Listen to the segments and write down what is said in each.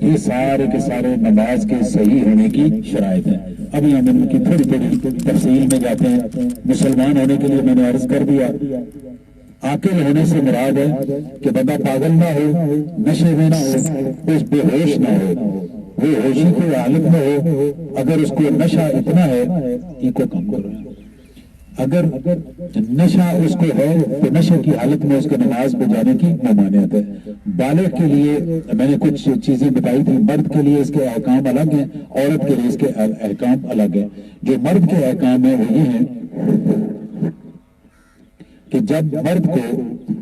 یہ سارے کے سارے نماز کے صحیح ہونے کی شرائط ہیں. ابھی ہم ان کی تھوڑی تھوڑی تفصیل میں جاتے ہیں. مسلمان ہونے کے لیے میں نے عرض کر دیا، عاقل ہونے سے مراد ہے کہ بندہ پاگل نہ ہو، نشے میں نہ ہو، کچھ بے ہوش نہ ہو، وہ ہوشی کو عالم نہ ہو. اگر اس کو نشہ اتنا ہے یہ کو کم کرو. اگر نشہ اس کو ہے تو نشے کی حالت میں اس کے نماز پہ جانے کی ممانعت ہے. بالغ کے لیے میں نے کچھ چیزیں بتائی تھی. مرد کے لیے اس کے احکام الگ ہیں، عورت کے لیے اس کے احکام الگ ہیں. جو مرد کے احکام ہیں وہ یہ ہیں کہ جب مرد کو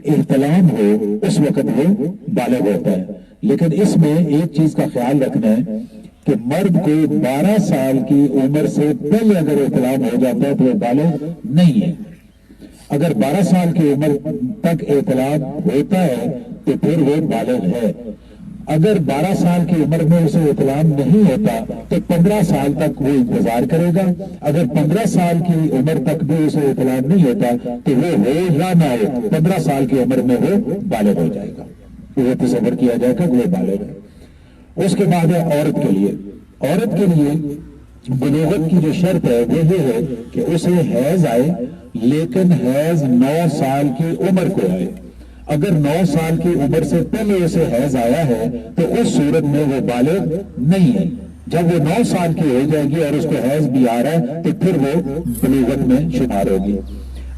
احتلام ہو اس وقت وہ بالغ ہوتا ہے. لیکن اس میں ایک چیز کا خیال رکھنا ہے کہ مرد کو 12 سال کی عمر سے پہلے اگر احتلام ہو جاتا ہے تو وہ بالغ نہیں ہے. اگر 12 سال کی عمر تک احتلام ہوتا ہے تو پھر وہ بالغ ہے. اگر 12 سال کی عمر میں اسے احتلام نہیں ہوتا تو 15 سال تک وہ انتظار کرے گا. اگر 15 سال کی عمر تک بھی اسے احتلام نہیں ہوتا تو وہ ہو یا نہ ہو 15 سال کی عمر میں وہ بالغ ہو جائے گا. وہ تصور کیا جائے گا کہ وہ بالغ ہے. اس کے بعد ہے عورت کے لیے. عورت کے لیے بلوغت کی جو شرط ہے وہ یہ ہے کہ اسے حیض آئے، لیکن حیض 9 سال کی عمر کو آئے. اگر 9 سال کی عمر سے پہلے اسے حیض آیا ہے تو اس صورت میں وہ بالغ نہیں ہے. جب وہ 9 سال کی ہو جائے گی اور اس کو حیض بھی آ رہا ہے تو پھر وہ بلوغت میں شمار ہوگی.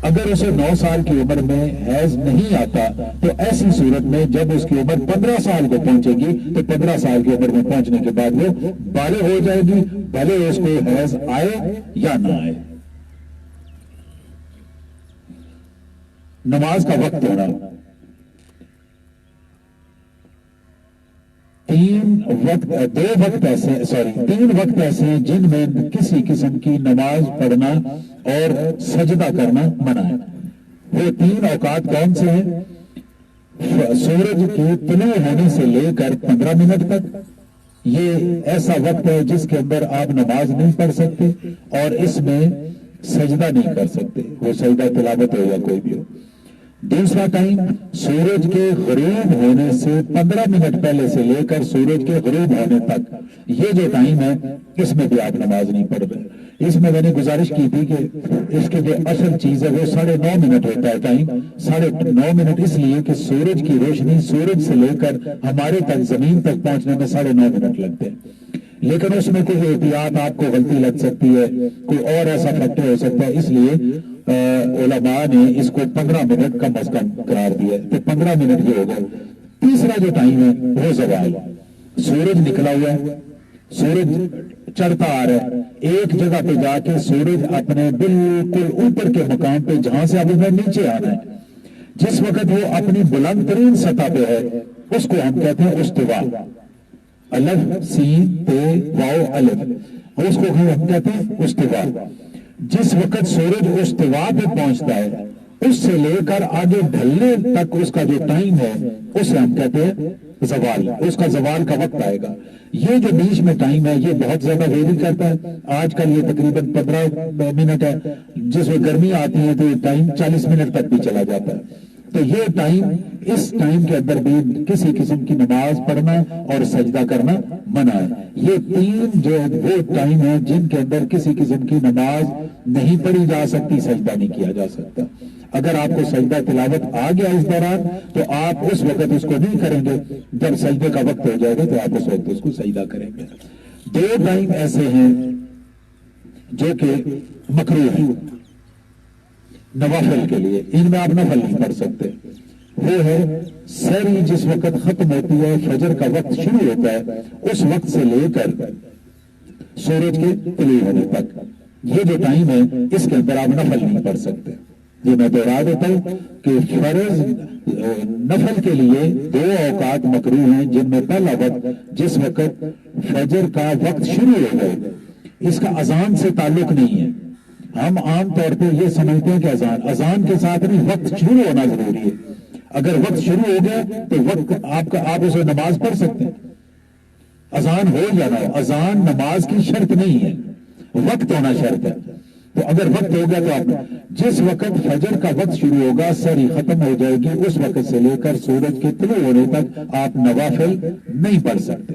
اگر اسے 9 سال کی عمر میں حیض نہیں آتا تو ایسی صورت میں جب اس کی عمر 15 سال کو پہنچے گی تو 15 سال کی عمر میں پہنچنے کے بعد وہ بالغ ہو جائے گی، بھلے اس کو حیض آئے یا نہ آئے. نماز کا وقت ہونا. 3 وقت ایسے ہیں جن میں کسی قسم کی نماز پڑھنا اور سجدہ کرنا منع ہے. وہ 3 اوقات کون سے ہیں؟ سورج کے طلوع ہونے سے لے کر 15 منٹ تک. یہ ایسا وقت ہے جس کے اندر آپ نماز نہیں پڑھ سکتے اور اس میں سجدہ نہیں کر سکتے، وہ سجدہ تلاوت ہو یا کوئی بھی ہو. دوسرا ٹائم سورج کے غروب ہونے سے 15 منٹ پہلے سے لے کر سورج کے غروب ہونے تک، یہ جو ٹائم ہے اس میں بھی آپ نماز نہیں پڑھ رہے. اس میں نے گزارش کی تھی کہ اس کی جو اصل چیز ہے وہ 9.5 منٹ ہوتا ہے. ٹائم 9.5 منٹ اس لیے کہ سورج کی روشنی سورج سے لے کر ہمارے تک زمین تک پہنچنے میں 9.5 منٹ لگتے ہیں. لیکن اس میں کوئی احتیاط آپ کو غلطی لگ سکتی ہے، کوئی اور ایسا فیکٹر ہو سکتا ہے، اس لیے علماء نے اس کو 15 منٹ کم از کم قرار دیا ہے. تو 15 منٹ یہ ہوگا. تیسرا جو ٹائم ہے وہ زوال. سورج نکلا ہوا ہے، سورج چڑھتا آ رہا ہے، ایک جگہ پہ جا کے سورج اپنے بالکل اوپر کے مقام پہ جہاں سے ابھی میں نیچے آنا ہے، جس وقت وہ اپنی بلند ترین سطح پہ ہے اس کو ہم کہتے ہیں استوا. الف سین تے واو الف، اس کو ہم کہتے ہیں استوا. جس وقت سورج استوا پہ پہنچتا ہے اس سے لے کر آگے ڈھلنے تک اس کا جو ٹائم ہے اسے ہم کہتے ہیں زوال. اس کا زوال کا وقت آئے گا. یہ جو بیچ میں ٹائم ہے یہ بہت زیادہ ویری کرتا ہے. آج کل یہ تقریباً 15 منٹ ہے، جس میں گرمی آتی ہے تو یہ ٹائم 40 منٹ تک بھی چلا جاتا ہے. تو یہ ٹائم، اس ٹائم کے اندر بھی کسی قسم کی نماز پڑھنا اور سجدہ کرنا منع ہے. یہ 3 جو وہ ٹائم ہیں جن کے اندر کسی قسم کی نماز نہیں پڑھی جا سکتی، سجدہ نہیں کیا جا سکتا. اگر آپ کو سجدہ تلاوت آ گیا اس دوران تو آپ اس وقت اس کو نہیں کریں گے. جب سجدے کا وقت ہو جائے گا تو آپ اس وقت اس کو سجدہ کریں گے. 2 ٹائم ایسے ہیں جو کہ مکروہ ہیں نوافل کے لیے، ان میں آپ نفل نہیں پڑھ سکتے. وہ ہے سحری جس وقت ختم ہوتی ہے، فجر کا وقت شروع ہوتا ہے، اس وقت سے لے کر سورج کے طلوع ہونے تک، یہ جو ٹائم ہے اس کے اندر آپ نفل نہیں پڑھ سکتے. یہ میں دوہرا دیتا ہوں کہ فرض نفل کے لیے 2 اوقات مکروہ ہیں، جن میں پہلا وقت جس وقت فجر کا وقت شروع ہو گئے، اس کا اذان سے تعلق نہیں ہے. ہم عام طور پہ یہ سمجھتے ہیں کہ اذان کے ساتھ نہیں، وقت شروع ہونا ضروری ہے. اگر وقت شروع ہو گیا تو وقت آپ اسے نماز پڑھ سکتے ہیں، اذان ہو یا نہ ہو. اذان نماز کی شرط نہیں ہے، وقت ہونا شرط ہے. تو اگر وقت ہو گیا تو آپ جس وقت فجر کا وقت شروع ہوگا، سحری ختم ہو جائے گی، اس وقت سے لے کر سورج کے طلوع ہونے تک آپ نوافل نہیں پڑھ سکتے.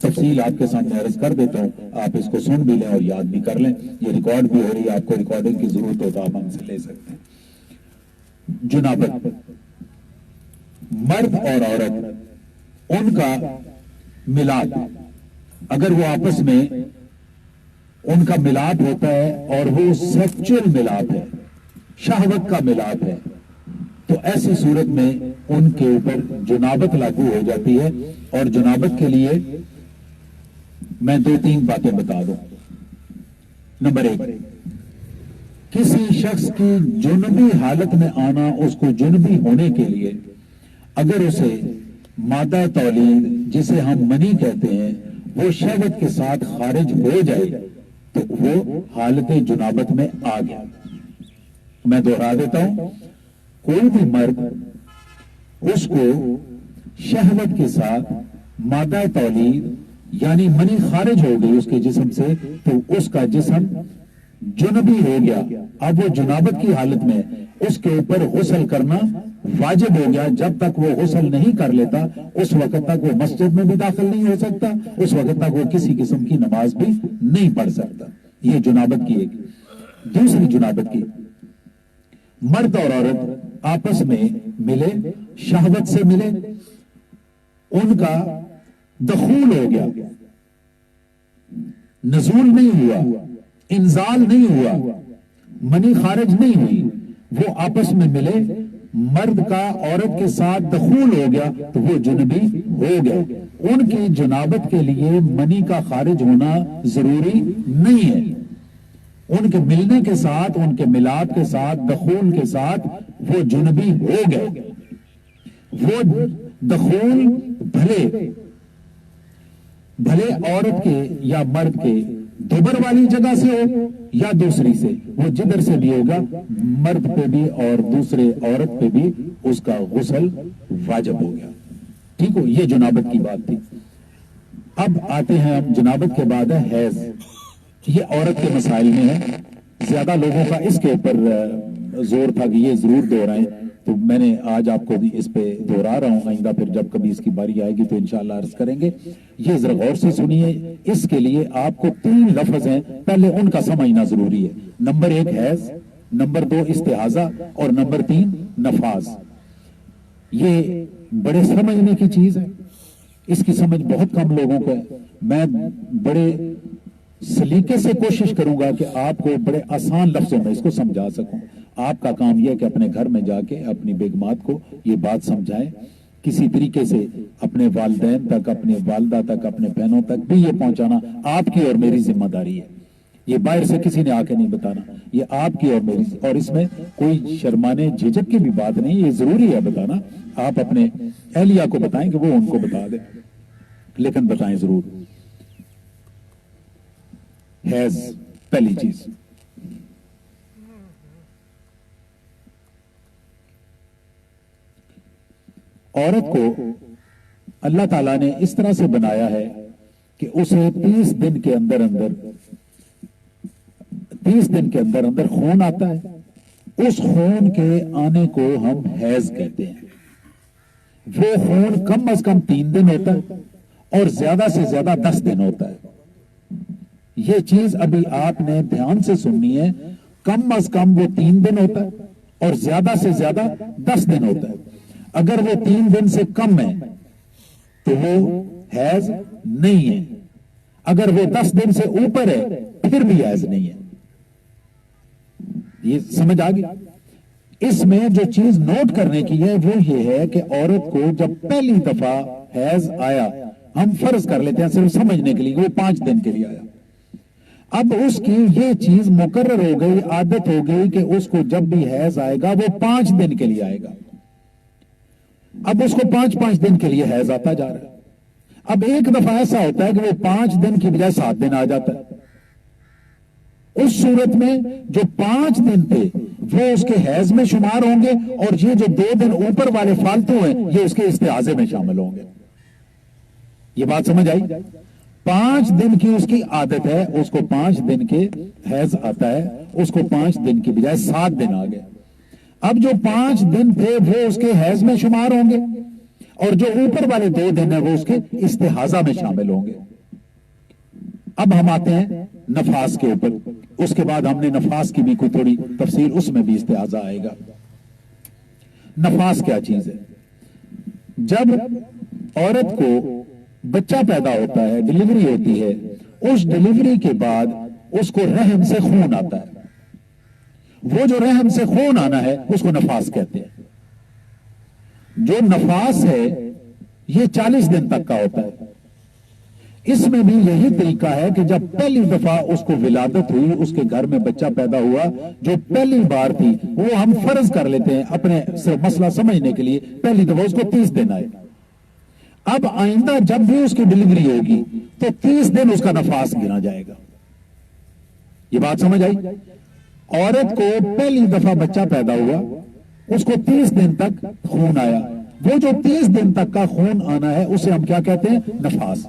تفصیل آپ کے سامنے عرض کر دیتا ہوں، آپ اس کو سن بھی لیں اور یاد بھی کر لیں، یہ ریکارڈ بھی ہو رہی ہے، آپ کو ریکارڈنگ کی ضرورت ہو تو آپ ہم سے لے سکتے ہیں۔ جنابت، مرد اور عورت ان کا ملاپ، اگر وہ آپس میں ان کا ملاپ ہوتا ہے اور وہ سیکچول ملاپ ہے، شہوت کا ملاپ ہے، تو ایسی صورت میں ان کے اوپر جنابت لاگو ہو جاتی ہے۔ اور جنابت کے لیے میں 2-3 باتیں بتا دوں۔ نمبر 1، کسی شخص کی جنبی حالت میں آنا، اس کو جنبی ہونے کے لیے اگر اسے مادہ تولید جسے ہم منی کہتے ہیں وہ شہوت کے ساتھ خارج ہو جائے تو وہ حالت جنابت میں آ گیا۔ میں دوہرا دیتا ہوں، کوئی بھی مرد اس کو شہوت کے ساتھ مادہ تولید یعنی منی خارج ہو گئی اس کے جسم سے تو اس کا جسم جنبی ہو گیا، اب وہ جنابت کی حالت میں، اس کے اوپر غسل کرنا واجب ہو گیا۔ جب تک وہ غسل نہیں کر لیتا اس وقت تک وہ مسجد میں بھی داخل نہیں ہو سکتا، اس وقت تک وہ کسی قسم کی نماز بھی نہیں پڑھ سکتا۔ یہ جنابت کی ایک۔ دوسری جنابت کی، مرد اور عورت آپس میں ملے، شہوت سے ملے، ان کا دخول ہو گیا، نزول نہیں ہوا، انزال نہیں ہوا، منی خارج نہیں ہوئی، وہ آپس میں ملے، مرد کا عورت کے ساتھ دخول ہو گیا تو وہ جنبی ہو گیا۔ ان کی جنابت کے لیے منی کا خارج ہونا ضروری نہیں ہے، ان کے ملنے کے ساتھ، ان کے ملاپ کے ساتھ، دخول کے ساتھ وہ جنبی ہو گئے۔ وہ دخول بھلے عورت کے یا مرد کے دوبر والی جگہ سے ہو یا دوسری سے، وہ جدھر سے بھی ہوگا، مرد پہ بھی اور دوسرے عورت پہ بھی اس کا غسل واجب ہو گیا۔ ٹھیک ہو، یہ جنابت کی بات تھی۔ اب آتے ہیں ہم، جنابت کے بعد ہے حیض۔ یہ عورت کے مسائل میں ہے، زیادہ لوگوں کا اس کے اوپر زور تھا کہ یہ ضرور دہرائیں، تو میں نے آج آپ کو اس پہ دہرا رہا ہوں، آئندہ پھر جب کبھی اس کی باری آئے گی تو انشاءاللہ عرض کریں گے۔ یہ ذرا غور سے سنیے، اس کے لیے آپ کو 3 لفظ ہیں، پہلے ان کا سمجھنا ضروری ہے۔ نمبر 1 حیض، نمبر 2 استحاضہ، اور نمبر 3 نفاس۔ یہ بڑے سمجھنے کی چیز ہے، اس کی سمجھ بہت کم لوگوں کو ہے۔ میں بڑے سلیقے سے کوشش کروں گا کہ آپ کو بڑے آسان لفظوں میں اس کو سمجھا سکوں۔ آپ کا کام یہ ہے کہ اپنے گھر میں جا کے اپنی بیگمات کو یہ بات سمجھائیں، کسی طریقے سے اپنے والدین تک، اپنے والدہ تک، اپنے بہنوں تک بھی یہ پہنچانا آپ کی اور میری ذمہ داری ہے۔ یہ باہر سے کسی نے آ کے نہیں بتانا، یہ آپ کی اور میری، اور اس میں کوئی شرمانے جھجک کی بھی بات نہیں، یہ ضروری ہے بتانا۔ آپ اپنے اہلیہ کو بتائیں کہ وہ ان کو بتا دیں، لیکن بتائیں ضرور۔ حیض پہلی چیز، عورت کو اللہ تعالیٰ نے اس طرح سے بنایا ہے کہ اسے 30 دن کے اندر اندر خون آتا ہے۔ اس خون کے آنے کو ہم حیض کہتے ہیں۔ وہ خون کم از کم 3 دن ہوتا ہے اور زیادہ سے زیادہ 10 دن ہوتا ہے۔ یہ چیز ابھی آپ نے دھیان سے سننی ہے، کم از کم وہ 3 دن ہوتا ہے اور زیادہ سے زیادہ 10 دن ہوتا ہے۔ اگر وہ 3 دن سے کم ہے تو وہ حیض نہیں ہے، اگر وہ 10 دن سے اوپر ہے پھر بھی حیض نہیں ہے۔ یہ سمجھ آ گئی؟ اس میں جو چیز نوٹ کرنے کی ہے وہ یہ ہے کہ عورت کو جب پہلی دفعہ حیض آیا، ہم فرض کر لیتے ہیں صرف سمجھنے کے لیے وہ 5 دن کے لیے آیا، اب اس کی یہ چیز مقرر ہو گئی، عادت ہو گئی کہ اس کو جب بھی حیض آئے گا وہ 5 دن کے لیے آئے گا۔ اب اس کو 5 دن کے لیے حیض آتا جا رہا ہے۔ اب ایک دفعہ ایسا ہوتا ہے کہ وہ 5 دن کی بجائے 7 دن آ جاتا ہے۔ اس صورت میں جو 5 دن تھے وہ اس کے حیض میں شمار ہوں گے، اور یہ جو 2 دن اوپر والے فالتو ہیں یہ اس کے استحاضے میں شامل ہوں گے۔ یہ بات سمجھ آئی؟ 5 دن کی اس کی عادت ہے، اس کو 5 دن کے حیض آتا ہے، اس کو 5 دن کی بجائے 7 دن آ گئے۔ اب جو 5 دن تھے وہ اس کے حیض میں شمار ہوں گے، اور جو اوپر والے 2 دن ہیں وہ اس کے استحاضہ میں شامل ہوں گے. اب ہم آتے ہیں نفاس کے اوپر. اس کے بعد ہم نے نفاس کی بھی کوئی تھوڑی تفصیل، اس میں بھی استحاضہ آئے گا. نفاس کیا چیز ہے؟ جب عورت کو بچہ پیدا ہوتا ہے، ڈلیوری ہوتی ہے، اس ڈلیوری کے بعد اس کو رحم سے خون آتا ہے. وہ جو رحم سے خون آنا ہے اس کو نفاس کہتے ہیں. جو نفاس ہے یہ 40 دن تک کا ہوتا ہے. اس میں بھی یہی طریقہ ہے کہ جب پہلی دفعہ اس کو ولادت ہوئی، اس کے گھر میں بچہ پیدا ہوا، جو پہلی بار تھی وہ ہم فرض کر لیتے ہیں اپنے مسئلہ سمجھنے کے لیے، پہلی دفعہ اس کو 30 دن آئے. اب آئندہ جب بھی اس کی ڈلیوری ہوگی تو 30 دن اس کا نفاس گنا جائے گا. یہ بات سمجھ آئی؟ عورت کو پہلی دفعہ بچہ پیدا ہوا، اس کو 30 دن تک خون آیا، وہ جو 30 دن تک کا خون آنا ہے اسے ہم کیا کہتے ہیں؟ نفاس.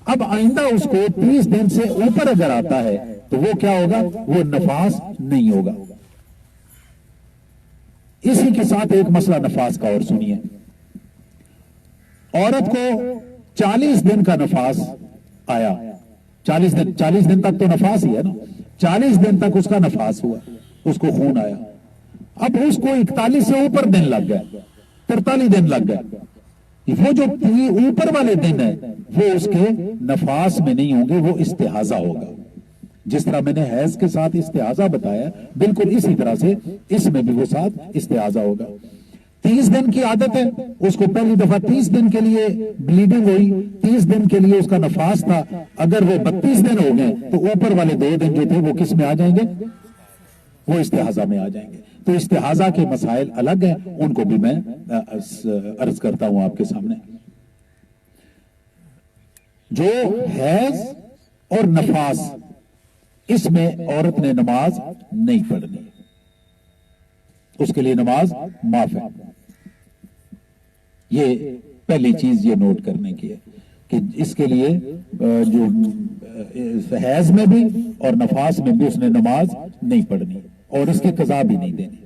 اب آئندہ اس کو 30 دن سے اوپر اگر آتا ہے تو وہ کیا ہوگا؟ وہ نفاس نہیں ہوگا. اسی کے ساتھ ایک مسئلہ نفاس کا اور سنیے. عورت کو 40 دن کا نفاس آیا، 40 دن تک تو نفاس ہی ہے نا، 40 دن تک اس کا نفاس ہوا، اس کو خون آیا. اب اس کو 41 سے اوپر دن لگ گئے، 43 دن لگ گئے. وہ جو اوپر والے دن ہیں وہ اس کے نفاس میں نہیں ہوں گے، وہ استحاضہ ہوگا. جس طرح میں نے حیض کے ساتھ استحاضہ بتایا، بالکل اسی طرح سے اس میں بھی وہ ساتھ استحاضہ ہوگا. 30 دن کی عادت ہے، اس کو پہلی دفعہ 30 دن کے لیے بلیڈنگ ہوئی، 30 دن کے لیے اس کا نفاس تھا. اگر وہ 32 دن ہو گئے تو اوپر والے 2 دن جو تھے وہ کس میں آ جائیں گے؟ وہ استحاضہ میں آ جائیں گے. تو استحاضہ کے مسائل الگ ہیں، ان کو بھی میں عرض کرتا ہوں آپ کے سامنے. جو حیض اور نفاس، اس میں عورت نے نماز نہیں پڑھنی، اس کے لیے نماز معاف ہے. یہ پہلی چیز یہ نوٹ کرنے کی ہے کہ اس کے لیے جو حیض میں بھی اور نفاس میں بھی اس نے نماز نہیں پڑھنی اور اس کی قضا بھی نہیں دینی.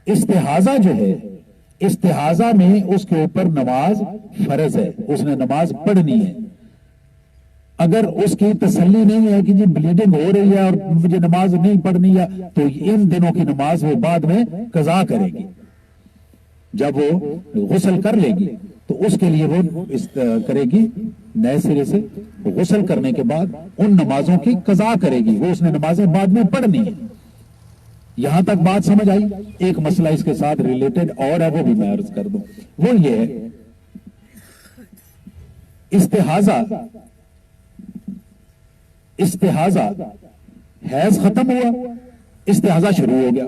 استحاضہ جو ہے، استحاضہ میں اس کے اوپر نماز فرض ہے، اس نے نماز پڑھنی ہے. اگر اس کی تسلی نہیں ہے کہ جی بلیڈنگ ہو رہی ہے اور مجھے نماز نہیں پڑھنی ہے، تو ان دنوں کی نماز وہ بعد میں قضا کرے گی. جب وہ غسل کر لے گی تو اس کے لیے وہ کرے گی نئے سرے سے. غسل کرنے کے بعد ان نمازوں کی قضا کرے گی، وہ اس نے نمازیں بعد میں پڑھنی ہے. یہاں تک بات سمجھ آئی؟ ایک مسئلہ اس کے ساتھ ریلیٹڈ اور ہے، وہ بھی میں عرض کر دوں. وہ یہ ہے استحاضہ حیض ختم ہوا، استحاضہ شروع ہو گیا.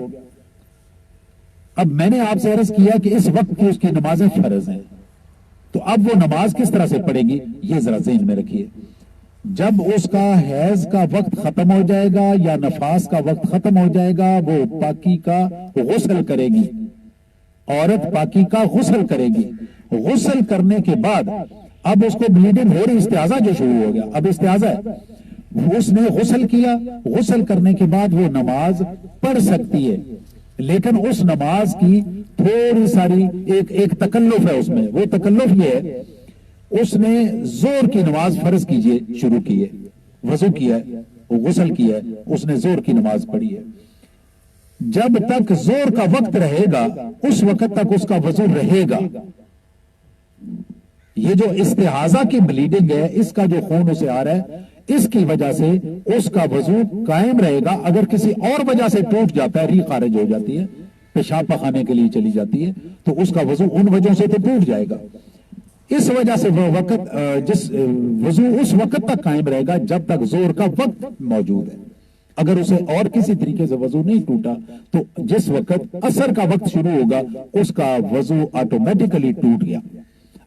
اب میں نے آپ سے عرض کیا کہ اس وقت کی اس کی نمازیں فرض ہیں، تو اب وہ نماز کس طرح سے پڑھے گی یہ ذرا ذہن میں رکھیے. جب اس کا حیض کا وقت ختم ہو جائے گا یا نفاس کا وقت ختم ہو جائے گا، وہ پاکی کا غسل کرے گی. عورت پاکی کا غسل کرے گی. غسل کرنے کے بعد اب اس کو بلیڈنگ ہو رہی، استحاضہ جو شروع ہو گیا، اب استحاضہ ہے، اس نے غسل کیا. غسل کرنے کے بعد وہ نماز پڑھ سکتی ہے، لیکن اس نماز کی تھوڑی ساری ایک تکلف ہے اس میں. وہ تکلف یہ ہے، اس نے زور کی نماز فرض کیجئے شروع کی ہے، وضو کیا ہے، غسل کیا ہے، اس نے زور کی نماز پڑھی ہے. جب تک زور کا وقت رہے گا اس وقت تک اس کا وضو رہے گا. یہ جو استحاضہ کی بلیڈنگ ہے، اس کا جو خون اسے آ رہا ہے، اس کی وجہ سے اس کا وضو قائم رہے گا. اگر کسی اور وجہ سے ٹوٹ جاتا ہے، ری خارج ہو جاتی ہے، پیشاب پخانے کے لیے چلی جاتی ہے، تو اس کا وضو ان وجہوں سے تو ٹوٹ جائے گا. اس وجہ سے وہ وقت وضو اس وقت تک قائم رہے گا جب تک زور کا وقت موجود ہے. اگر اسے اور کسی طریقے سے وضو نہیں ٹوٹا تو جس وقت عصر کا وقت شروع ہوگا اس کا وضو آٹومیٹیکلی ٹوٹ گیا.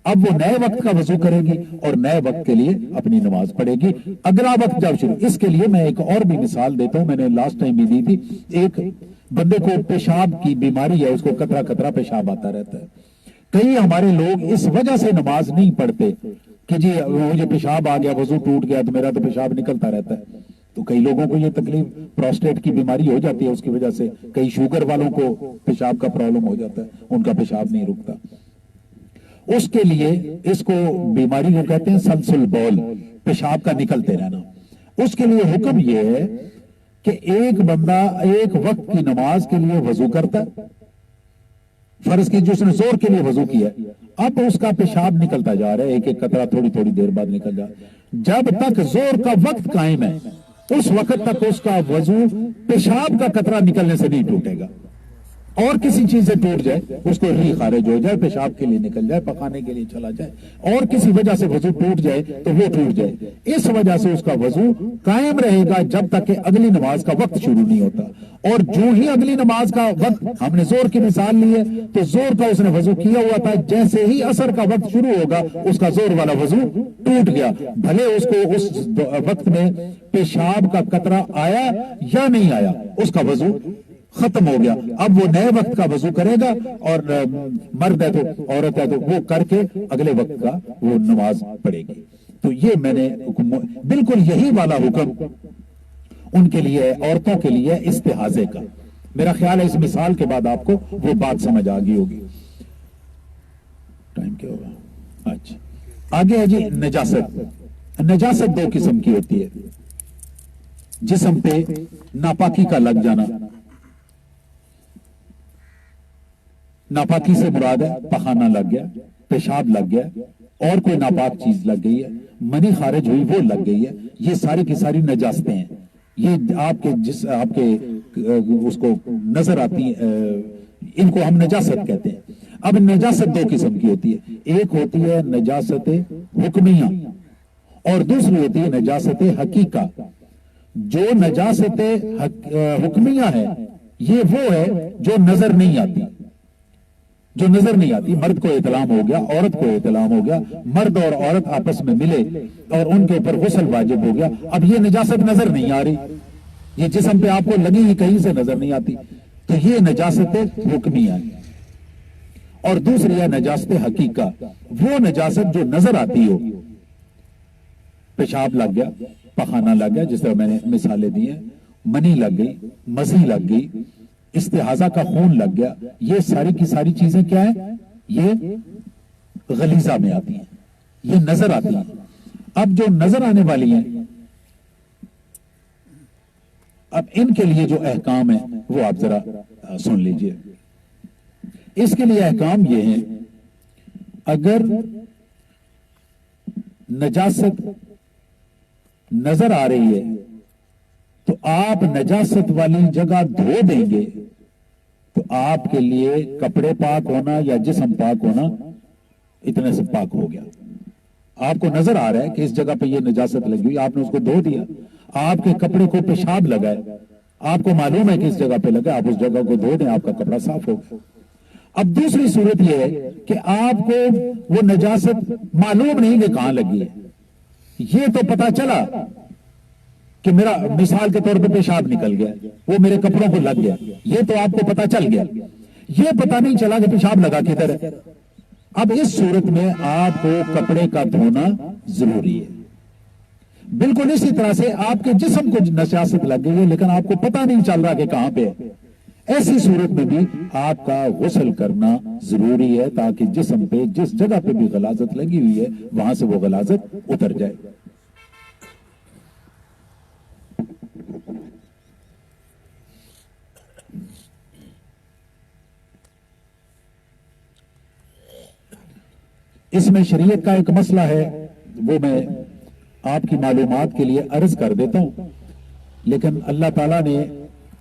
اب وہ نئے وقت کا وضو کرے گی اور نئے وقت کے لیے اپنی نماز پڑھے گی. اگلا وقت جب شروع، اس کے لیے میں ایک اور بھی مثال دیتا ہوں، میں نے لاسٹ ٹائم بھی دی تھی. ایک بندے کو پیشاب کی بیماری ہے، اس کو قطرہ قطرہ پیشاب آتا رہتا ہے. کئی ہمارے لوگ اس وجہ سے نماز نہیں پڑھتے کہ جی مجھے پیشاب آ گیا، وضو ٹوٹ گیا تو میرا تو پیشاب نکلتا رہتا ہے. تو کئی لوگوں کو یہ تکلیف پروسٹیٹ کی بیماری ہو جاتی ہے، اس کی وجہ سے کئی شوگر والوں کو پیشاب کا پرابلم ہو جاتا ہے، ان کا پیشاب نہیں رکتا. اس کے لیے اس کو بیماری کو کہتے ہیں سلسل بول، پیشاب کا نکلتے رہنا. اس کے لیے حکم یہ ہے کہ ایک بندہ ایک وقت کی نماز کے لیے وضو کرتا ہے، فرض کی جس نے زور کے لیے وضو کیا، اب اس کا پیشاب نکلتا جا رہا ہے، ایک ایک قطرہ تھوڑی تھوڑی دیر بعد نکل جا رہا ہے. جب تک زور کا وقت قائم ہے اس وقت تک اس کا وضو پیشاب کا قطرہ نکلنے سے نہیں ٹوٹے گا. اور کسی چیز سے ٹوٹ جائے، اس کو ری خارج ہو جائے، پیشاب کے لیے نکل جائے، پکانے کے لیے چلا جائے، اور کسی وجہ سے وضو ٹوٹ جائے تو وہ ٹوٹ جائے. اس وجہ سے اس کا وضو قائم رہے گا جب تک کہ اگلی نماز کا وقت شروع نہیں ہوتا. اور جو ہی اگلی نماز کا وقت، ہم نے زور کی مثال لی ہے تو زور کا اس نے وضو کیا ہوا تھا، جیسے ہی عصر کا وقت شروع ہوگا اس کا زور والا وضو ٹوٹ گیا، بھلے اس کو اس وقت میں پیشاب کا قطرہ آیا یا نہیں آیا، اس کا وضو ختم ہو گیا. اب وہ نئے وقت کا وضو کرے گا، اور مرد ہے تو عورت ہے تو وہ کر کے اگلے وقت کا وہ نماز پڑھے گی. تو یہ میں نے بالکل یہی والا حکم ان کے لیے، عورتوں کے لیے استحاضے کا. میرا خیال ہے اس مثال کے بعد آپ کو وہ بات سمجھ آ گئی ہوگی. ٹائم کیا ہوگا؟ اچھا آگے ہے جی نجاست. نجاست دو قسم کی ہوتی ہے. جسم پہ ناپاکی کا لگ جانا، ناپاکی سے مراد ہے پخانہ لگ گیا، پیشاب لگ گیا، اور کوئی ناپاک چیز لگ گئی ہے، منی خارج ہوئی وہ لگ گئی ہے، یہ ساری کی ساری نجاستیں ہیں. یہ آپ کے اس کو نظر آتی ہیں، ان کو ہم نجاست کہتے ہیں. اب نجاست دو قسم کی ہوتی ہے. ایک ہوتی ہے نجاست حکمیہ اور دوسری ہوتی ہے نجاست حقیقہ. جو نجاست حکمیہ ہے یہ وہ ہے جو نظر نہیں آتی، جو نظر نہیں آتی. مرد کو احتلام ہو گیا، عورت کو احتلام ہو گیا، مرد اور عورت آپس میں ملے اور ان کے اوپر غسل واجب ہو گیا. اب یہ نجاست نظر نہیں آ رہی، یہ جسم پہ آپ کو لگی ہی کہیں سے نظر نہیں آتی، تو یہ نجاست حکمیہ ہے. اور دوسری ہے نجاست حقیقہ، وہ نجاست جو نظر آتی ہو. پیشاب لگ گیا، پخانہ لگ گیا، جس طرح میں نے مثالیں دی ہیں، منی لگ گئی، مزی لگ گئی، استحاضہ کا خون لگ گیا، یہ ساری کی ساری چیزیں کیا ہیں؟ یہ غلیظہ میں آتی ہیں، یہ نظر آتی ہیں. اب جو نظر آنے والی ہیں، اب ان کے لیے جو احکام ہیں وہ آپ ذرا سن لیجئے. اس کے لیے احکام یہ ہیں، اگر نجاست نظر آ رہی ہے تو آپ نجاست والی جگہ دھو دیں گے تو آپ کے لیے کپڑے پاک ہونا یا جسم پاک ہونا اتنے سے پاک ہو گیا. آپ کو نظر آ رہا ہے کہ اس جگہ پہ یہ نجاست لگی ہوئی، آپ نے اس کو دھو دیا. آپ کے کپڑے کو پیشاب لگائے، آپ کو معلوم ہے کہ اس جگہ پہ لگا، آپ اس جگہ کو دھو دیں، آپ کا کپڑا صاف ہو گیا. اب دوسری صورت یہ ہے کہ آپ کو وہ نجاست معلوم نہیں کہ کہاں لگی ہے. یہ تو پتا چلا کہ میرا مثال کے طور پہ پیشاب نکل گیا، وہ میرے کپڑوں کو لگ گیا، یہ تو آپ کو پتا چل گیا. یہ پتا نہیں چلا کہ پیشاب لگا کدھر ہے. اب اس صورت میں آپ کو کپڑے کا دھونا ضروری ہے. بالکل اسی طرح سے آپ کے جسم کو نجاست لگ گئی ہے لیکن آپ کو پتا نہیں چل رہا کہ کہاں پہ ہے. ایسی صورت میں بھی آپ کا غسل کرنا ضروری ہے تاکہ جسم پہ جس جگہ پہ بھی غلاظت لگی ہوئی ہے وہاں سے وہ غلاظت اتر جائے. اس میں شریعت کا ایک مسئلہ ہے، وہ میں آپ کی معلومات کے لیے عرض کر دیتا ہوں. لیکن اللہ تعالیٰ نے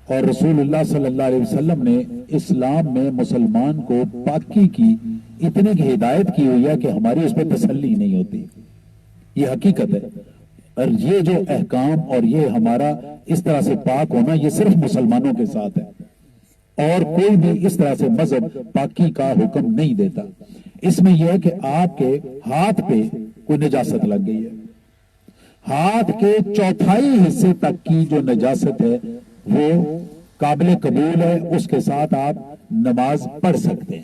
اور رسول اللہ صلی اللہ علیہ وسلم نے اسلام میں مسلمان کو پاکی کی اتنے کی ہدایت کی ہوئی ہے کہ ہماری اس پہ تسلی نہیں ہوتی. یہ حقیقت ہے. اور یہ جو احکام اور یہ ہمارا اس طرح سے پاک ہونا یہ صرف مسلمانوں کے ساتھ ہے، اور کوئی بھی اس طرح سے مذہب پاکی کا حکم نہیں دیتا. اس میں یہ ہے کہ آپ کے ہاتھ پہ کوئی نجاست لگ گئی ہے، ہاتھ کے چوتھائی حصے تک کی جو نجاست ہے وہ قابل قبول ہے، اس کے ساتھ آپ نماز پڑھ سکتے ہیں.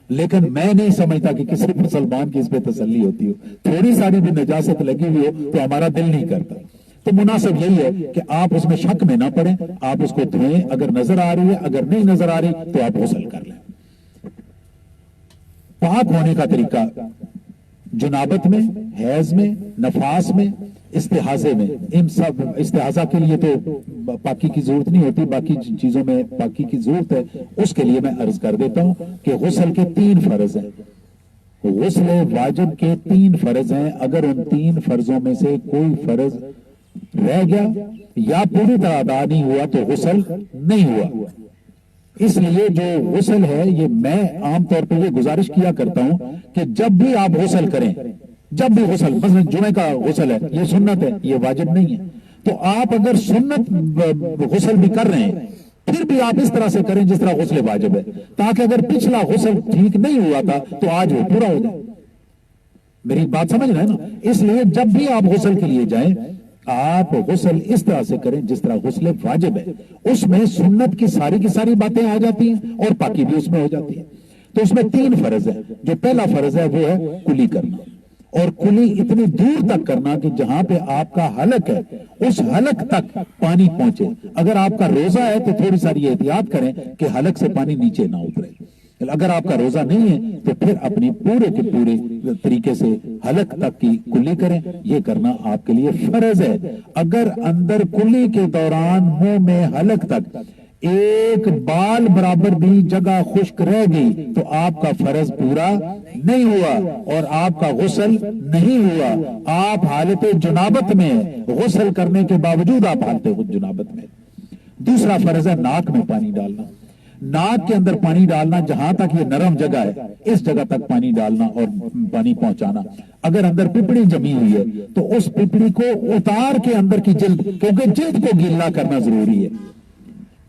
لیکن میں نہیں سمجھتا کہ کسی مسلمان کی اس پہ تسلی ہوتی ہو. تھوڑی ساری بھی نجاست لگی ہوئی ہو تو ہمارا دل نہیں کرتا. تو مناسب یہی ہے کہ آپ اس میں شک میں نہ پڑیں، آپ اس کو دھوئیں. اگر نظر آ رہی ہے، اگر نہیں نظر آ رہی تو آپ غسل کر لیں. پاک ہونے کا طریقہ جنابت میں، حیض میں، نفاس میں، استحاضے میں، ان سب استحاضہ کے لیے تو پاکی کی ضرورت نہیں ہوتی، باقی چیزوں میں پاکی کی ضرورت ہے. اس کے لیے میں عرض کر دیتا ہوں کہ غسل کے 3 فرض ہیں. غسل واجب کے 3 فرض ہیں. اگر ان 3 فرضوں میں سے کوئی فرض رہ گیا یا پوری طرح ادا نہیں ہوا تو غسل نہیں ہوا. اس لیے جو غسل ہے، یہ میں عام طور پہ یہ گزارش کیا کرتا ہوں کہ جب بھی آپ غسل کریں، جب بھی غسل، مثلا جمعہ کا غسل ہے، یہ سنت ہے، یہ واجب نہیں ہے، تو آپ اگر سنت غسل بھی کر رہے ہیں پھر بھی آپ اس طرح سے کریں جس طرح غسل واجب ہے، تاکہ اگر پچھلا غسل ٹھیک نہیں ہوا تھا تو آج وہ پورا ہو جائے. میری بات سمجھ رہے ہیں نا؟ اس لیے جب بھی آپ غسل کے لیے جائیں آپ غسل اس طرح سے کریں جس طرح غسل واجب ہے. اس میں سنت کی ساری باتیں آ جاتی ہیں اور پاکی بھی اس میں ہو جاتی ہے. تو اس میں 3 فرض ہے. جو پہلا فرض ہے وہ ہے کلی کرنا، اور کلی اتنی دور تک کرنا کہ جہاں پہ آپ کا حلق ہے اس حلق تک پانی پہنچے. اگر آپ کا روزہ ہے تو تھوڑی ساری احتیاط کریں کہ حلق سے پانی نیچے نہ اترے. اگر آپ کا روزہ نہیں ہے تو پھر اپنی پورے کے پورے طریقے سے حلق تک کی کلی کریں. یہ کرنا آپ کے لیے فرض ہے. اگر اندر کلی کے دوران منہ میں حلق تک ایک بال برابر بھی جگہ خشک رہ گئی تو آپ کا فرض پورا نہیں ہوا اور آپ کا غسل نہیں ہوا. آپ حالت جنابت میں، غسل کرنے کے باوجود آپ حالت جنابت میں. دوسرا فرض ہے ناک میں پانی ڈالنا. ناک کے اندر پانی ڈالنا، جہاں تک یہ نرم جگہ ہے اس جگہ تک پانی ڈالنا اور پانی پہنچانا. اگر اندر پپڑی جمی ہوئی ہے تو اس پپڑی کو اتار کے اندر کی جلد، کیونکہ جلد کو گیلا کرنا ضروری ہے،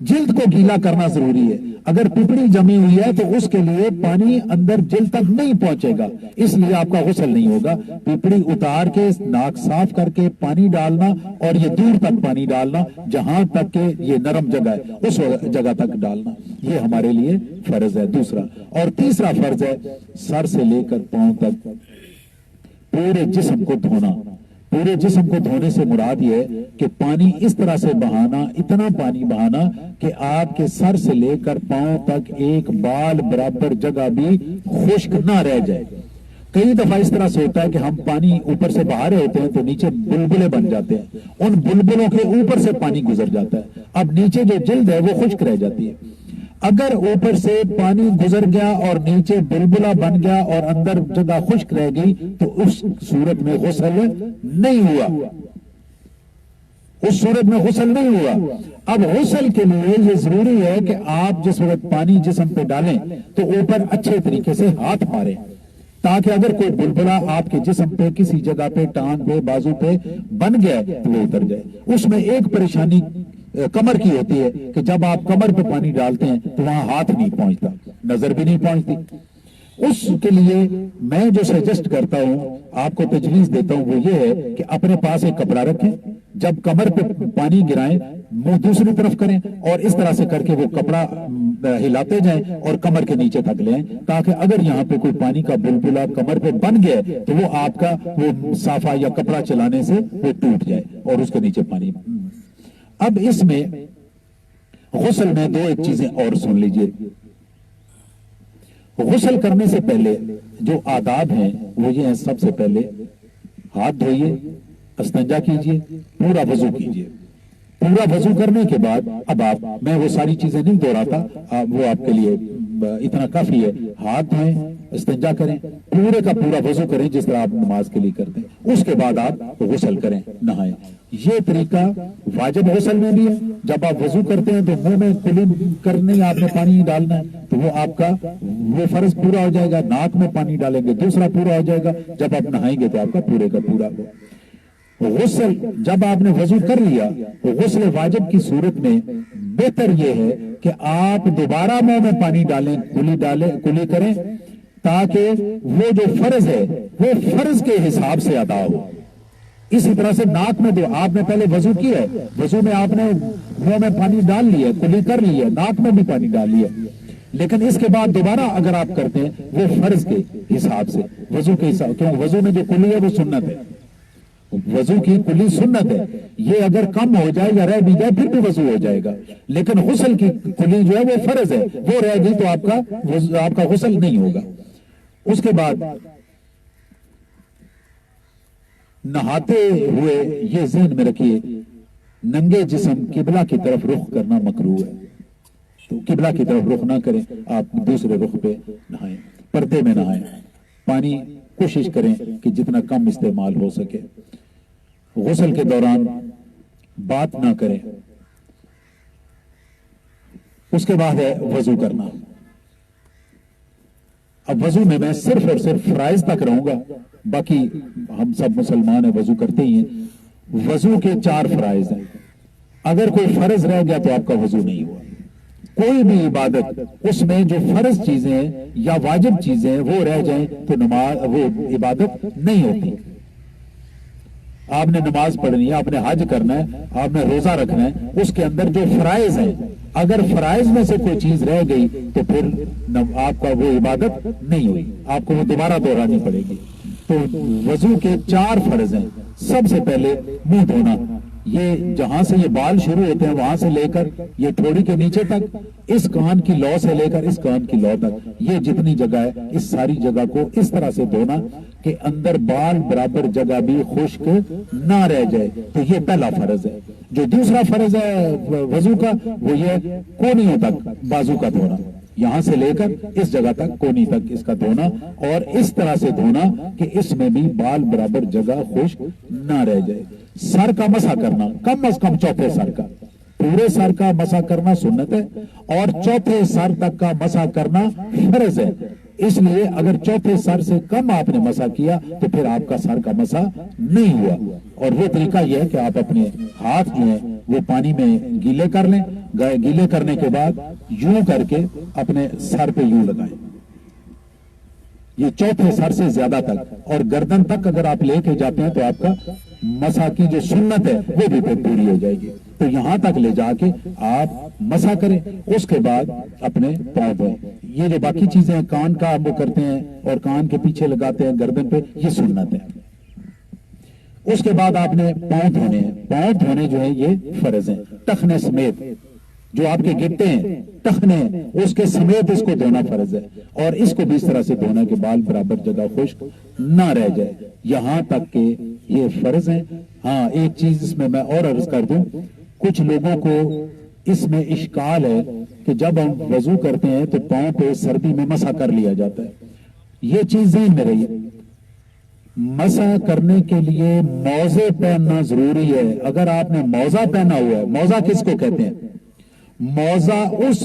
جلد کو گیلا کرنا ضروری ہے. اگر پپڑی جمی ہوئی ہے تو اس کے لیے پانی اندر جلد تک نہیں پہنچے گا، اس لیے آپ کا غسل نہیں ہوگا. پپڑی اتار کے ناک صاف کر کے پانی ڈالنا اور یہ دور تک پانی ڈالنا جہاں تک کہ یہ نرم جگہ ہے اس جگہ تک ڈالنا. یہ ہمارے لیے فرض ہے دوسرا. اور تیسرا فرض ہے سر سے لے کر پاؤں تک پورے جسم کو دھونا. پورے جسم کو دھونے سے مراد یہ ہے کہ پانی اس طرح سے بہانا، اتنا پانی بہانا کہ آپ کے سر سے لے کر پاؤں تک ایک بال برابر جگہ بھی خشک نہ رہ جائے. کئی دفعہ اس طرح سے ہوتا ہے کہ ہم پانی اوپر سے بہا رہے ہوتے ہیں تو نیچے بلبلے بن جاتے ہیں، ان بلبلوں کے اوپر سے پانی گزر جاتا ہے. اب نیچے جو جلد ہے وہ خشک رہ جاتی ہے. اگر اوپر سے پانی گزر گیا اور نیچے بلبلا بن گیا اور اندر جگہ خشک رہ گئی تو اس صورت میں غسل نہیں ہوا، اس صورت میں غسل نہیں ہوا. اب غسل کے لیے یہ ضروری ہے کہ آپ جس وقت پانی جسم پہ ڈالیں تو اوپر اچھے طریقے سے ہاتھ ماریں تاکہ اگر کوئی بلبلا آپ کے جسم پہ کسی جگہ پہ، ٹانگ پہ، بازو پہ بن گیا تو وہ اتر جائے. اس میں ایک پریشانی کمر کی ہوتی ہے کہ جب آپ کمر پہ پانی ڈالتے ہیں تو وہاں ہاتھ نہیں پہنچتا، نظر بھی نہیں پہنچتی. اس کے لیے میں جو سجیسٹ کرتا ہوں، آپ کو تجویز دیتا ہوں، وہ یہ ہے کہ اپنے پاس ایک کپڑا رکھیں، جب کمر پہ پانی گرائیں منہ دوسری طرف کریں اور اس طرح سے کر کے وہ کپڑا ہلاتے جائیں اور کمر کے نیچے تک لیں تاکہ اگر یہاں پہ کوئی پانی کا بلبلا کمر پہ بن گیا تو وہ آپ کا وہ صافہ یا کپڑا چلانے سے وہ ٹوٹ جائے اور اس کے نیچے پانی. اب اس میں غسل میں 2 ایک چیزیں اور سن لیجئے. غسل کرنے سے پہلے جو آداب ہیں وہ یہ ہیں، سب سے پہلے ہاتھ دھوئیے، استنجا کیجئے، پورا وضو کیجئے. پورا وضو کرنے کے بعد اب میں وہ ساری چیزیں نہیں دہراتا، وہ آپ کے لیے اتنا کافی ہے. ہاتھ دھوئیں، استنجا کریں، پورے کا پورا وضو کریں جس طرح آپ نماز کے لیے کرتے ہیں. اس کے بعد آپ غسل کریں، نہائیں. یہ طریقہ واجب غسل میں بھی ہے. جب آپ وضو کرتے ہیں تو منہ میں کلی کرنے آپ نے پانی ڈالنا ہے تو وہ آپ کا وہ فرض پورا ہو جائے گا. ناک میں پانی ڈالیں گے دوسرا پورا ہو جائے گا. جب آپ نہائیں گے تو آپ کا پورے کا پورا ہو. غسل جب آپ نے وضو کر لیا تو غسل واجب کی صورت میں بہتر یہ ہے کہ آپ دوبارہ منہ میں پانی ڈالیں، کلی کریں تاکہ وہ جو فرض ہے وہ فرض کے حساب سے ادا ہو. اسی طرح سے ناک میں جو آپ نے پہلے وضو کیا ہے، وضو میں آپ نے منہ میں پانی ڈال لیا، کلی کر لیا، ناک میں بھی پانی ڈال لیا، لیکن اس کے بعد دوبارہ اگر آپ کرتے ہیں وہ فرض کے حساب سے، وضو کے حساب، کیوں وضو میں جو کلی ہے وہ سنت ہے، وضو کی کلی سنت ہے. یہ اگر کم ہو جائے یا رہ بھی جائے پھر بھی وضو ہو جائے گا، لیکن غسل کی کلی جو ہے وہ فرض ہے، وہ رہ گئی تو آپ کا غسل نہیں ہوگا. اس کے بعد نہاتے ہوئے یہ ذہن میں رکھیے ننگے جسم قبلہ کی طرف رخ کرنا مکروہ ہے، تو قبلہ کی طرف رخ نہ کریں، آپ دوسرے رخ پہ نہائیں، پردے میں نہائیں، پانی کوشش کریں کہ جتنا کم استعمال ہو سکے، غسل کے دوران بات نہ کریں۔ اس کے بعد ہے وضو کرنا۔ اب وضو میں صرف اور صرف فرائض تک رہوں گا، باقی ہم سب مسلمان ہیں، وضو کرتے ہی ہیں۔ وضو کے 4 فرائض ہیں، اگر کوئی فرض رہ گیا تو آپ کا وضو نہیں ہوا۔ کوئی بھی عبادت اس میں جو فرض چیزیں ہیں یا واجب چیزیں ہیں وہ رہ جائیں تو نماز وہ عبادت نہیں ہوتی۔ آپ نے نماز پڑھنی ہے، آپ نے حج کرنا ہے، آپ نے روزہ رکھنا ہے، اس کے اندر جو فرائض ہیں، اگر فرائض میں سے کوئی چیز رہ گئی تو پھر آپ کا وہ عبادت نہیں ہوئی، آپ کو وہ دوبارہ دہرانی پڑے گی۔ تو وضو کے 4 فرض ہیں۔ سب سے پہلے منہ دھونا، یہ جہاں سے یہ بال شروع ہوتے ہیں وہاں سے لے کر یہ ٹھوڑی کے نیچے تک، اس کان کی لو سے لے کر اس کان کی لو تک، یہ جتنی جگہ ہے اس ساری جگہ کو اس طرح سے دھونا کہ اندر بال برابر جگہ بھی خشک نہ رہ جائے۔ تو یہ پہلا فرض ہے۔ جو دوسرا فرض ہے وضو کا وہ یہ کونیوں تک بازو کا دھونا، یہاں سے لے کر اس جگہ تک کونی تک اس کا دھونا، اور اس طرح سے دھونا کہ اس میں بھی بال برابر جگہ خشک نہ رہ جائے۔ سر کا مسح کرنا، کم از کم چوتھے سر کا، پورے سر کا مسح کرنا سنت ہے اور چوتھے سر تک کا مسح کرنا فرض ہے۔ اس لیے اگر چوتھے سر سے کم آپ نے مسح کیا تو پھر آپ کا سر کا مسح نہیں ہوا۔ اور وہ طریقہ یہ ہے کہ آپ اپنے ہاتھ جو ہیں وہ پانی میں گیلے کر لیں، گیلے کرنے کے بعد یوں کر کے اپنے سر پہ یوں لگائیں، یہ چوتھے سر سے زیادہ تک، اور گردن تک اگر آپ لے کے جاتے ہیں تو آپ کا مسح کی جو سنت ہے وہ بھی پھر پوری ہو جائے گی۔ تو یہاں تک لے جا کے آپ مسح کریں، اس کے بعد اپنے پاؤں دھوئیں۔ یہ جو باقی چیزیں کان کا وہ کرتے ہیں اور کان کے پیچھے لگاتے ہیں گردن پہ، یہ سنت ہے۔ اس کے بعد آپ نے پاؤں دھونے ہیں، پاؤں دھونے جو ہے یہ فرض ہیں، ٹخنے سمیت، جو آپ کے گٹے ہیں ٹخنے اس کے سمیت اس کو دھونا فرض ہے، اور اس کو بھی اس طرح سے دھونا کہ بال برابر جگہ خشک نہ رہ جائے، یہاں تک کہ یہ فرض ہیں۔ ہاں ایک چیز اس میں اور عرض کر دوں، کچھ لوگوں کو اس میں اشکال ہے کہ جب ہم وضو کرتے ہیں تو پاؤں پہ سردی میں مسح کر لیا جاتا ہے، یہ چیز ذہن میں رہی ہے، مسح کرنے کے لیے موزے پہننا ضروری ہے۔ اگر آپ نے موزہ پہنا ہوا ہے، موزہ کس کو کہتے ہیں؟ موزہ اس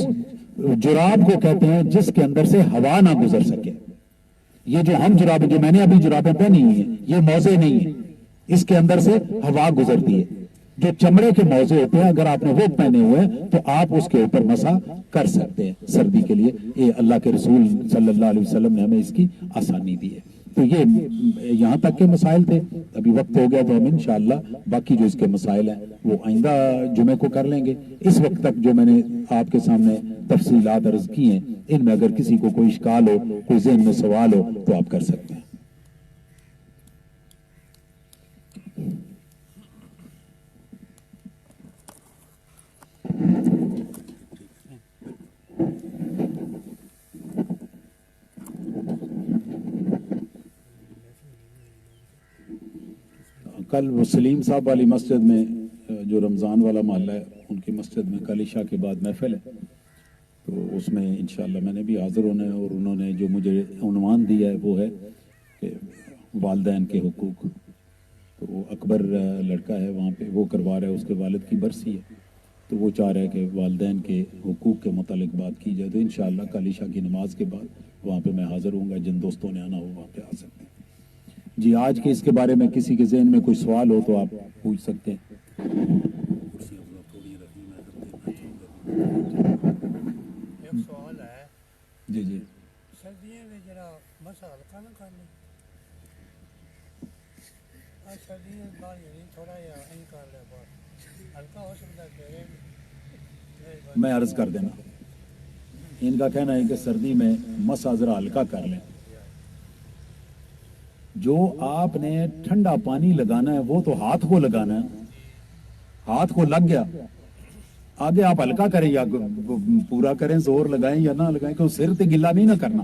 جراب کو کہتے ہیں جس کے اندر سے ہوا نہ گزر سکے۔ یہ جو ہم جرابیں، جو میں نے ابھی جرابیں پہنی ہوئی ہیں، یہ موزے نہیں ہیں، اس کے اندر سے ہوا گزرتی ہے۔ جو چمڑے کے موزے ہوتے ہیں اگر آپ نے وہ پہنے ہوئے تو آپ اس کے اوپر مسح کر سکتے ہیں سردی کے لیے۔ یہ اللہ کے رسول صلی اللہ علیہ وسلم نے ہمیں اس کی آسانی دی ہے۔ تو یہ یہاں تک کے مسائل تھے، ابھی وقت ہو گیا تو ہم انشاءاللہ باقی جو اس کے مسائل ہیں وہ آئندہ جمعے کو کر لیں گے۔ اس وقت تک جو میں نے آپ کے سامنے تفصیلات عرض کی ہیں، ان میں اگر کسی کو کوئی اشکال ہو، کوئی ذہن میں سوال ہو تو آپ کر سکتے ہیں۔ کل وہ سلیم صاحب والی مسجد میں جو رمضان والا محلہ ہے ان کی مسجد میں کل عشاء کے بعد محفل ہے، تو اس میں انشاءاللہ میں نے بھی حاضر ہونا ہے، اور انہوں نے جو مجھے عنوان دیا ہے وہ ہے کہ والدین کے حقوق۔ تو وہ اکبر لڑکا ہے وہاں پہ، وہ کروا رہا ہے، اس کے والد کی برسی ہے، تو وہ چاہ رہا ہے کہ والدین کے حقوق کے متعلق بات کی جائے۔ تو انشاءاللہ کل عشاء کی نماز کے بعد وہاں پہ میں حاضر ہوں گا، جن دوستوں نے آنا ہو وہاں پہ آ سکتے ہیں۔ جی آج کے اس کے بارے میں کسی کے ذہن میں کوئی سوال ہو تو آپ پوچھ سکتے ہیں۔ ایک سوال ہے جی جی سردیوں میں ذرا مسا ہلکا نہ کر لیں، سردیوں میں بال یعنی تھوڑا یا این کر لے، بال ہلکا ہو سکتا ہے۔ میں عرض کر دینا، ان کا کہنا ہے کہ سردی میں مسا ذرا ہلکا کر لیں۔ جو آپ نے ٹھنڈا پانی لگانا ہے وہ تو ہاتھ کو لگانا ہے، ہاتھ کو لگ گیا، آگے آپ ہلکا کریں یا پورا کریں، زور لگائیں یا نہ لگائیں، کہ سر تے گلا نہیں نہ کرنا۔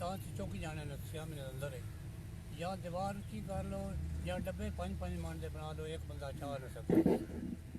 ਤਾਂ ਚੁੱਕ ਜਾਣੇ ਨੇ 6 ਮਹੀਨੇ ਦੇ ਅੰਦਰ ਹੀ ਜਾਂ ਦੀਵਾਰ ਕੀ ਕਰ ਲਓ ਜਾਂ ਡੱਬੇ 5-5 ਮਣ ਦੇ ਬਣਾ ਲਓ ਇੱਕ ਬੰਦਾ ਚਾਹ ਨਾ ਸਕੇ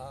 ਹਾਂ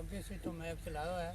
ਅੱਗੇ ਸਿਸਟਮ ਮੈਂ ਚਲਾਇਆ ਹੋਇਆ ਹੈ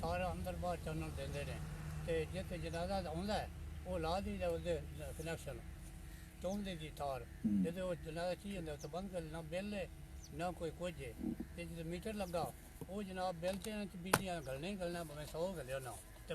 ਸਾਰਾ ਅੰਦਰ ਬਾਹਰ ਚਾਨਣ ਦਿੰਦੇ ਨੇ ਤੇ ਜਿੱਥੇ ਜਨਾਜ਼ਾ ਆਉਂਦਾ ਹੈ ਉਹ ਲਾ ਦੀਦਾ ਉਹਦੇ ਕਨੈਕਸ਼ਨ ਤੋਂਦੇ ਦੀ ਤਾਰ ਜਦੋਂ ਉਹ ਜਨਾਜ਼ਾ ਕੀ ਹੁੰਦਾ ਤਾਂ ਬੰਦ ਕਰ ਨਾ ਬਿੱਲ ਹੈ ਨਾ ਕੋਈ ਕੁਝ ਹੈ ਤੇ ਜਦੋਂ ਮੀਟਰ ਲੱਗਾ ਉਹ ਜਨਾਬ ਬਿੱਲ ਤੇ ਬਿਜਲੀਆਂ ਗਲਣੇ ਹੀ ਗਲਣਾ ਭਾਵੇਂ 100 ਗਲਿਓ ਨਾ ਤੇ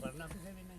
ਭਰਨਾ ਕਿਸੇ ਵੀ ਨਹੀਂ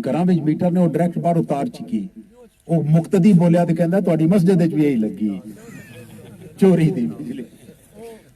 ਘਰਾਂ ਵਿੱਚ ਮੀਟਰ ਨੇ ਉਹ ਡਾਇਰੈਕਟ ਬਾਹਰ ਉਤਾਰ ਚੁੱਕੀ ਉਹ ਮੁਕਤਦੀ ਬੋਲਿਆ ਤੇ ਕਹਿੰਦਾ ਤੁਹਾਡੀ ਮਸਜਿਦ ਵਿੱਚ ਵੀ ਇਹੀ ਲੱਗੀ ਚੋਰੀ ਦੀ ਬਿਜਲੀ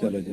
ਚਲੋ ਜੀ